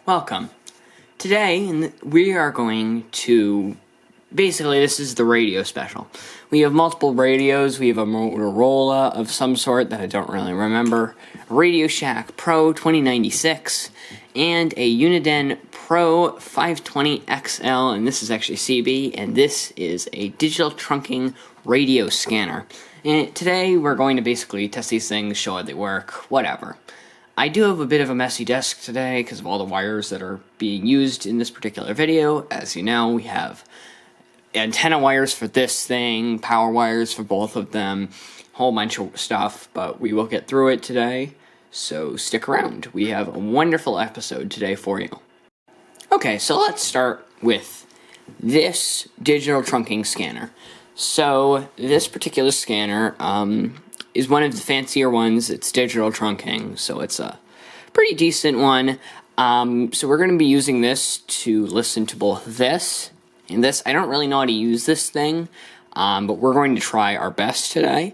Welcome. Today, we are going to... Basically, this is the radio special. We have multiple radios. We have a Motorola of some sort that I don't really remember, a Radio Shack Pro 2096, and a Uniden Pro 520 XL, and this is actually CB, and this is a digital trunking radio scanner. And today, we're going to basically test these things, show how they work, whatever. I do have a bit of a messy desk today because of all the wires that are being used in this particular video. As you know, we have antenna wires for this thing, power wires for both of them, a whole bunch of stuff, but we will get through it today, so stick around. We have a wonderful episode today for you. Okay, so let's start with this digital trunking scanner. So this particular scanner, is one of the fancier ones. It's digital trunking, so it's a pretty decent one. So we're going to be using this to listen to both this and this. I don't really know how to use this thing, but we're going to try our best today.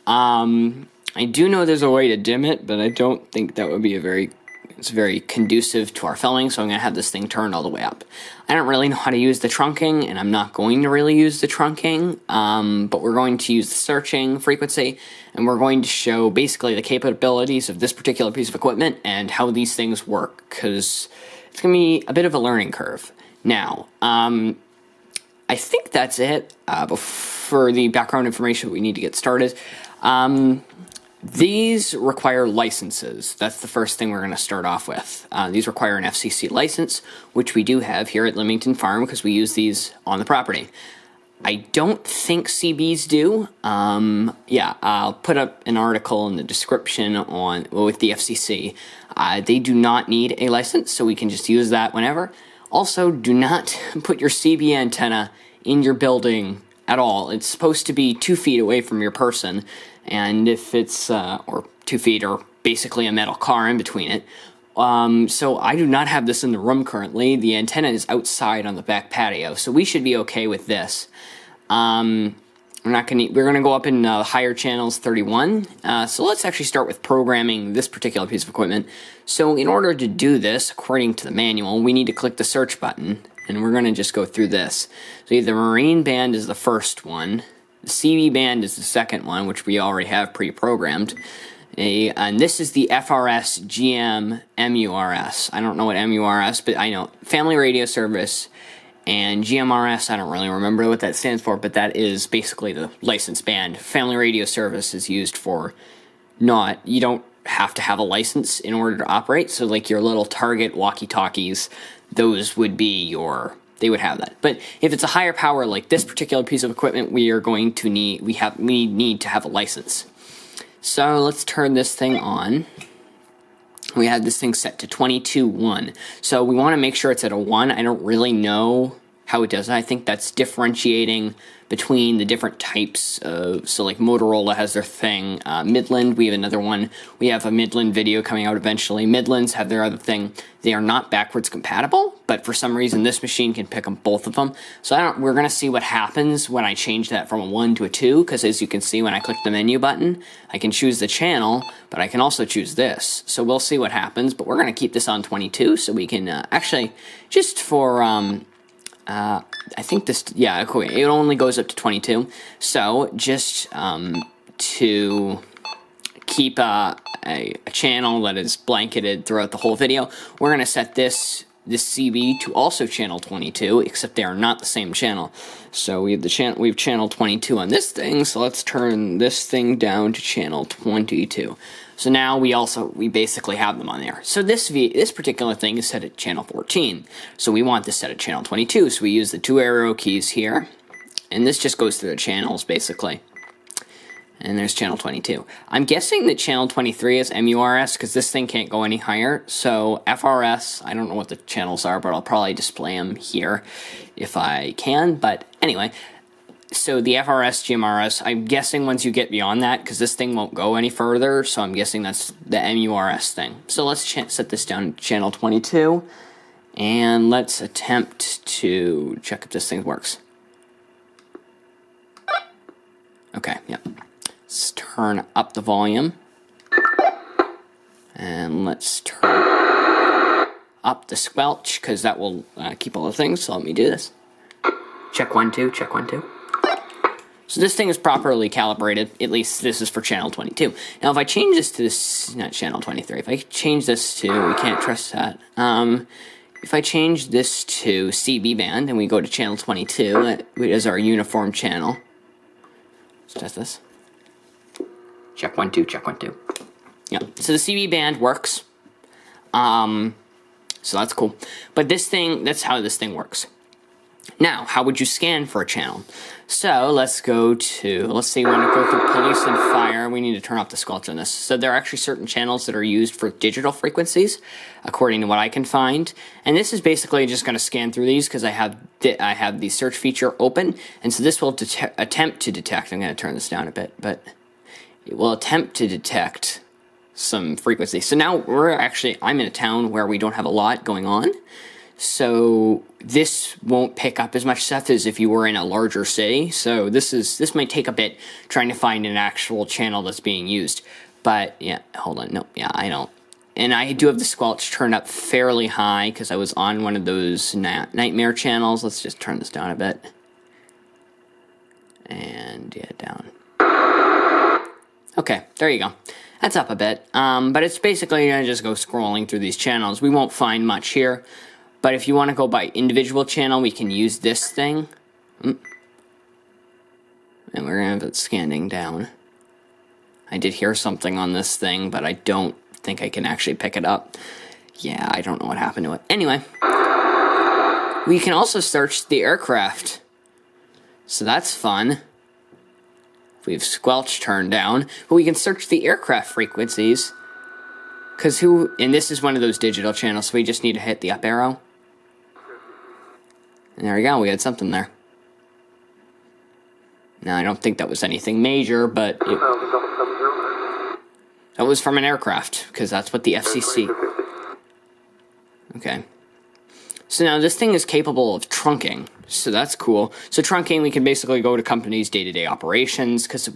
I do know there's a way to dim it, but I don't think that would be it's very conducive to our filming, so I'm going to have this thing turned all the way up. I don't really know how to use the trunking, and I'm not going to really use the trunking, but we're going to use the searching frequency, and we're going to show basically the capabilities of this particular piece of equipment and how these things work, because it's going to be a bit of a learning curve. Now, I think that's it for the background information we need to get started. These require licenses. That's the first thing we're going to start off with. These require an FCC license, which we do have here at Leamington Farm because we use these on the property. I don't think CBs do. Yeah, I'll put up an article in the description with the FCC. They do not need a license, so we can just use that whenever. Also, do not put your CB antenna in your building at all. It's supposed to be 2 feet away from your person, and if it's, or 2 feet, or basically a metal car in between it. So I do not have this in the room currently. The antenna is outside on the back patio, so we should be okay with this. We're gonna go up in higher channels 31. So let's actually start with programming this particular piece of equipment. So in order to do this, according to the manual, we need to click the search button, and we're gonna just go through this. So the marine band is the first one. The CB band is the second one, which we already have pre-programmed. And this is the FRS GM MURS. I don't know what MURS, but I know Family Radio Service and GMRS. I don't really remember what that stands for, but that is basically the license band. Family Radio Service is used for you don't have to have a license in order to operate. So like your little Target walkie-talkies, those would be they would have that. But if it's a higher power like this particular piece of equipment, we need to have a license. So let's turn this thing on. We have this thing set to 22.1. So we want to make sure it's at a 1. I don't really know how it does it. I think that's differentiating between the different types of, so like Motorola has their thing, Midland, we have another one. We have a Midland video coming out eventually. Midlands have their other thing. They are not backwards compatible, but for some reason this machine can pick up both of them. So we're going to see what happens when I change that from a 1 to a 2, because as you can see when I click the menu button, I can choose the channel, but I can also choose this. So we'll see what happens, but we're going to keep this on 22 so we can actually, just for... I think this, yeah, okay, it only goes up to 22, so just to keep a channel that is blanketed throughout the whole video, we're going to set this CB to also channel 22, except they are not the same channel. So we have channel 22 on this thing, so let's turn this thing down to channel 22. So now we basically have them on there. So this particular thing is set at channel 14. So we want this set at channel 22. So we use the 2 arrow keys here. And this just goes through the channels, basically. And there's channel 22. I'm guessing that channel 23 is MURS because this thing can't go any higher. So FRS, I don't know what the channels are, but I'll probably display them here if I can. But anyway... So the FRS, GMRS, I'm guessing once you get beyond that, because this thing won't go any further, so I'm guessing that's the MURS thing. So let's set this down to channel 22, and let's attempt to check if this thing works. Okay, yep. Let's turn up the volume. And let's turn up the squelch, because that will keep all the things. So let me do this. Check 1, 2, check 1, 2. So this thing is properly calibrated. At least this is for channel 22. Now, if I change this to this, not channel 23, if I change this to, we can't trust that. If I change this to CB band and we go to channel 22, that is our uniform channel. Let's test this. Check 1, 2, check 1, 2. Yeah, so the CB band works. So that's cool. But this thing, that's how this thing works. Now, how would you scan for a channel? So let's go to, let's say we want to go through police and fire. We need to turn off the squelch on this. So there are actually certain channels that are used for digital frequencies, according to what I can find. And this is basically just going to scan through these because I have the search feature open. And so this will attempt to detect, I'm going to turn this down a bit, but it will attempt to detect some frequency. So now I'm in a town where we don't have a lot going on. So this won't pick up as much stuff as if you were in a larger city. So this might take a bit trying to find an actual channel that's being used. But yeah, hold on. No, yeah, I don't. And I do have the squelch turned up fairly high because I was on one of those nightmare channels. Let's just turn this down a bit. And yeah, down. Okay, there you go. That's up a bit. But it's basically going to just go scrolling through these channels. We won't find much here. But if you want to go by individual channel, we can use this thing. And we're going to have it scanning down. I did hear something on this thing, but I don't think I can actually pick it up. Yeah, I don't know what happened to it. Anyway, we can also search the aircraft. So that's fun. We have squelch turned down. But we can search the aircraft frequencies. And this is one of those digital channels, so we just need to hit the up arrow. And there we go, we had something there. Now, I don't think that was anything major, but that was from an aircraft, because that's what the FCC... Okay. So now this thing is capable of trunking, so that's cool. So trunking, we can basically go to companies' day-to-day operations, because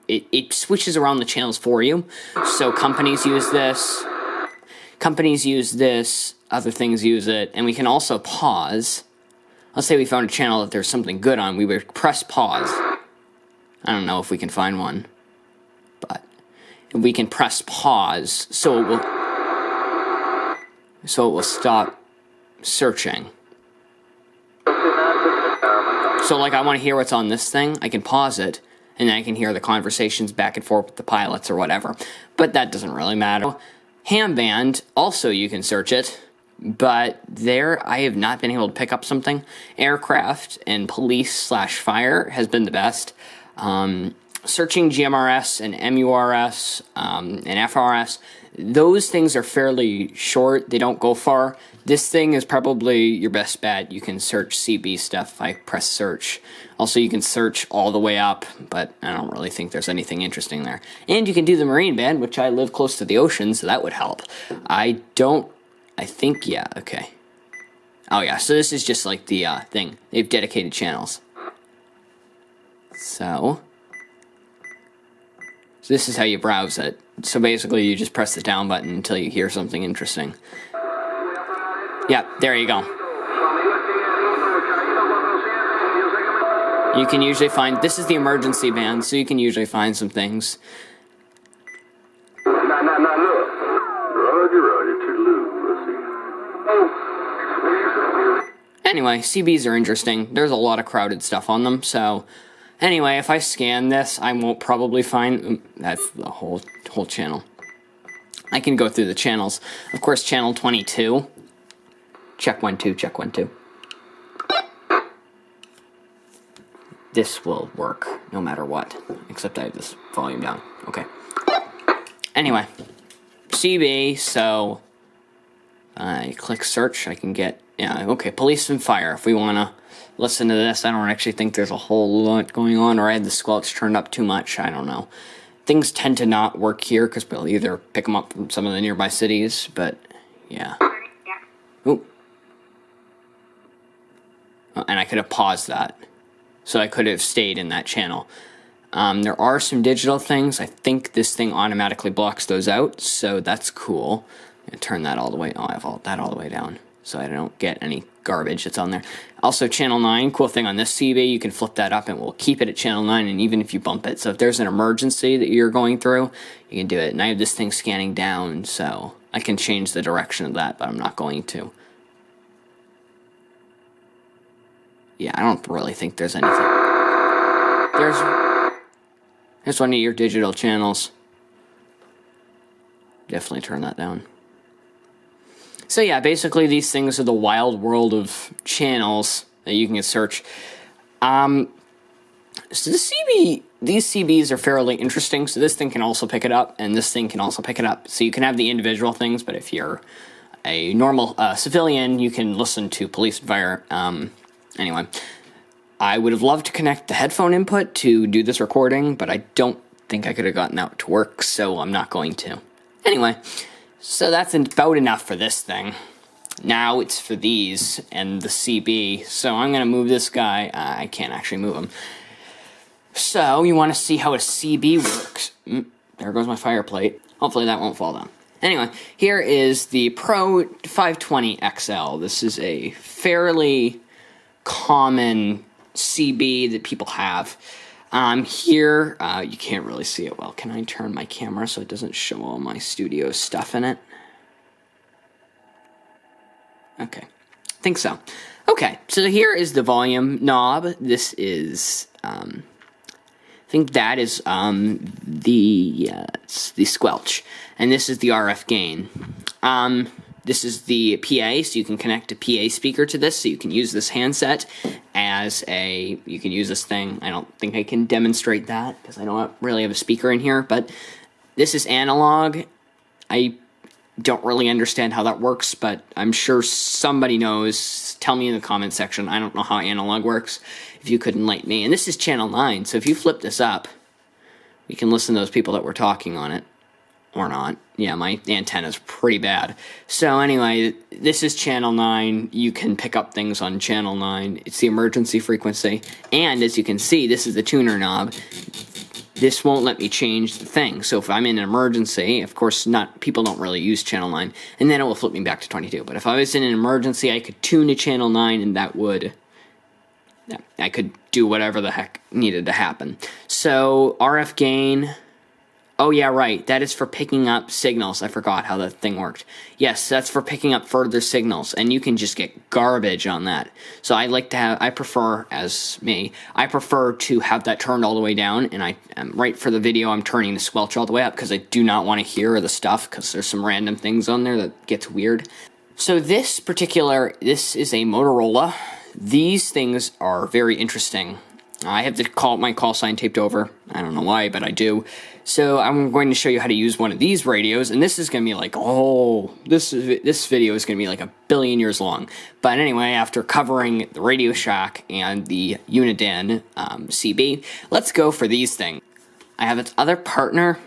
it switches around the channels for you. So companies use this, other things use it, and we can also pause. Let's say we found a channel that there's something good on, we would press pause. I don't know if we can find one, but we can press pause, so it will stop searching. So like I want to hear what's on this thing, I can pause it, and then I can hear the conversations back and forth with the pilots or whatever. But that doesn't really matter. Ham band, also you can search it, but there I have not been able to pick up something. Aircraft and police/fire has been the best. Searching GMRS and MURS and FRS, those things are fairly short. They don't go far. This thing is probably your best bet. You can search CB stuff if I press search. Also, you can search all the way up, but I don't really think there's anything interesting there. And you can do the marine band, which I live close to the ocean, so that would help. Yeah, okay. Oh yeah, so this is just like the thing. They have dedicated channels. So this is how you browse it. So basically you just press the down button until you hear something interesting. Yeah, there you go. You can usually find, this is the emergency band, so you can usually find some things. Anyway, CBs are interesting. There's a lot of crowded stuff on them, so... Anyway, if I scan this, I won't probably find... That's the whole channel. I can go through the channels. Of course, channel 22. Check 1, 2, check 1, 2. This will work, no matter what. Except I have this volume down. Okay. Anyway. CB, so... I click search, I can get... Yeah, okay, police and fire. If we want to listen to this, I don't actually think there's a whole lot going on, or I had the squelch turned up too much, I don't know. Things tend to not work here, because we'll either pick them up from some of the nearby cities, but, yeah. Ooh. And I could have paused that. So I could have stayed in that channel. There are some digital things. I think this thing automatically blocks those out, so that's cool. Turn that all the way. Oh, I have that all the way down, so I don't get any garbage that's on there. Also, channel 9. Cool thing on this CB, you can flip that up, and we'll keep it at channel 9. And even if you bump it, so if there's an emergency that you're going through, you can do it. And I have this thing scanning down, so I can change the direction of that, but I'm not going to. Yeah, I don't really think there's anything. There's one of your digital channels. Definitely turn that down. So yeah, basically these things are the wild world of channels that you can search. So these CBs are fairly interesting. So this thing can also pick it up, and this thing can also pick it up. So you can have the individual things, but if you're a normal civilian, you can listen to police and fire. Anyway, I would have loved to connect the headphone input to do this recording, but I don't think I could have gotten that to work, so I'm not going to. Anyway, so that's about enough for this thing. Now it's for these and the CB, so I'm going to move this guy. I can't actually move him. So you want to see how a CB works. There goes my fire plate. Hopefully that won't fall down. Anyway, here is the Pro 520 XL. This is a fairly common CB that people have. Here, you can't really see it well. Can I turn my camera so it doesn't show all my studio stuff in it? Okay, I think so. Okay, so here is the volume knob. This is, I think that is the squelch, and this is the RF gain. This is the PA, so you can connect a PA speaker to this, so you can use this handset as you can use this thing. I don't think I can demonstrate that, because I don't really have a speaker in here, but this is analog. I don't really understand how that works, but I'm sure somebody knows. Tell me in the comment section. I don't know how analog works, if you could enlighten me. And this is channel 9, so if you flip this up, you can listen to those people that were talking on it. Or not. Yeah, my antenna's pretty bad. So anyway, this is channel 9. You can pick up things on channel 9. It's the emergency frequency. And as you can see, this is the tuner knob. This won't let me change the thing. So if I'm in an emergency, of course, people don't really use channel 9, and then it will flip me back to 22. But if I was in an emergency, I could tune to channel 9, and that would... I could do whatever the heck needed to happen. So RF gain... Oh, yeah, right. That is for picking up signals. I forgot how that thing worked. Yes, that's for picking up further signals, and you can just get garbage on that. So I prefer to have that turned all the way down, and right for the video, I'm turning the squelch all the way up, because I do not want to hear the stuff, because there's some random things on there that gets weird. So this is a Motorola. These things are very interesting. I have my call sign taped over. I don't know why, but I do. So I'm going to show you how to use one of these radios, and this is going to be like, this video is going to be like 1 billion years long. But anyway, after covering the Radio Shack and the Uniden CB, let's go for these things. I have its other partner.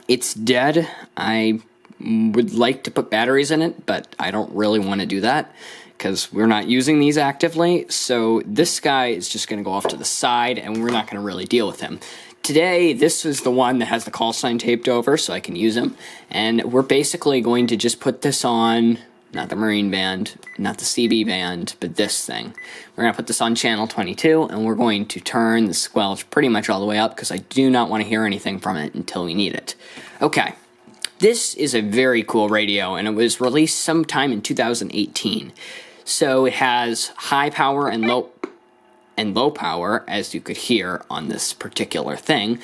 It's dead. I would like to put batteries in it, but I don't really want to do that, because we're not using these actively. So this guy is just going to go off to the side, and we're not going to really deal with him. Today, this is the one that has the call sign taped over, so I can use him. And we're basically going to just put this on, not the Marine band, not the CB band, but this thing. We're going to put this on channel 22, and we're going to turn the squelch pretty much all the way up, because I do not want to hear anything from it until we need it. Okay. This is a very cool radio, and it was released sometime in 2018. So it has high power and low power, as you could hear on this particular thing.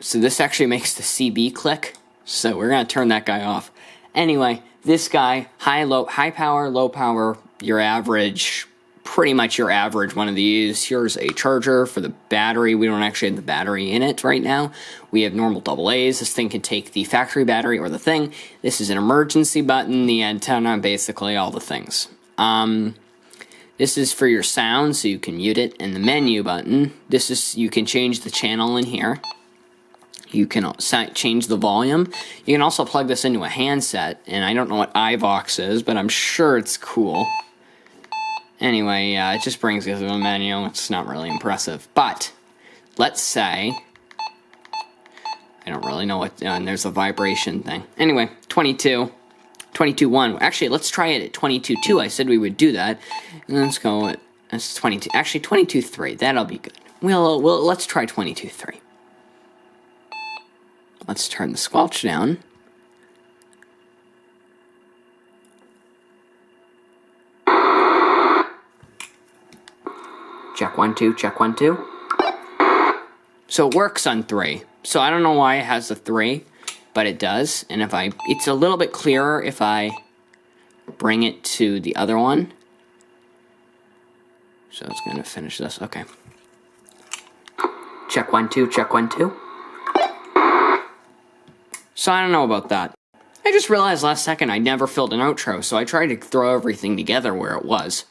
So this actually makes the CB click. So we're going to turn that guy off. Anyway, this guy, high power, low power, your average, pretty much your average one of these. Here's a charger for the battery. We don't actually have the battery in it right now. We have normal AA's. This thing can take the factory battery or the thing. This is an emergency button, the antenna, basically all the things. This is for your sound, so you can mute it, and the menu button. You can change the channel in here. You can change the volume. You can also plug this into a handset, and I don't know what iVox is, but I'm sure it's cool. Anyway, yeah, it just brings you to the menu. It's not really impressive. But let's say I don't really know what, and there's a vibration thing. Anyway, 22. 22.1. Actually, let's try it at 22.2. I said we would do that. And let's go with, that's 22. Actually, 22.3. That'll be good. Well, let's try 22.3. Let's turn the squelch down. Check 1, 2, check 1, 2. So it works on 3. So I don't know why it has the 3, but it does. And if it's a little bit clearer if I bring it to the other one. So it's going to finish this. Okay. Check 1, 2, check 1, 2. So I don't know about that. I just realized last second I never filled an outro, so I tried to throw everything together where it was.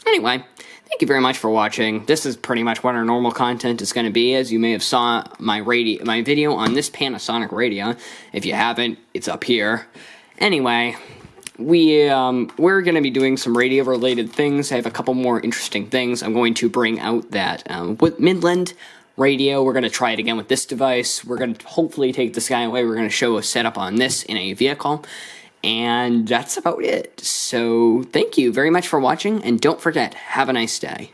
Anyway, thank you very much for watching. This is pretty much what our normal content is going to be, as you may have saw my video on this Panasonic radio. If you haven't, it's up here. Anyway, we're going to be doing some radio-related things. I have a couple more interesting things. I'm going to bring out that with Midland radio. We're going to try it again with this device. We're going to hopefully take this guy away. We're going to show a setup on this in a vehicle. And that's about it. So thank you very much for watching, and don't forget, have a nice day.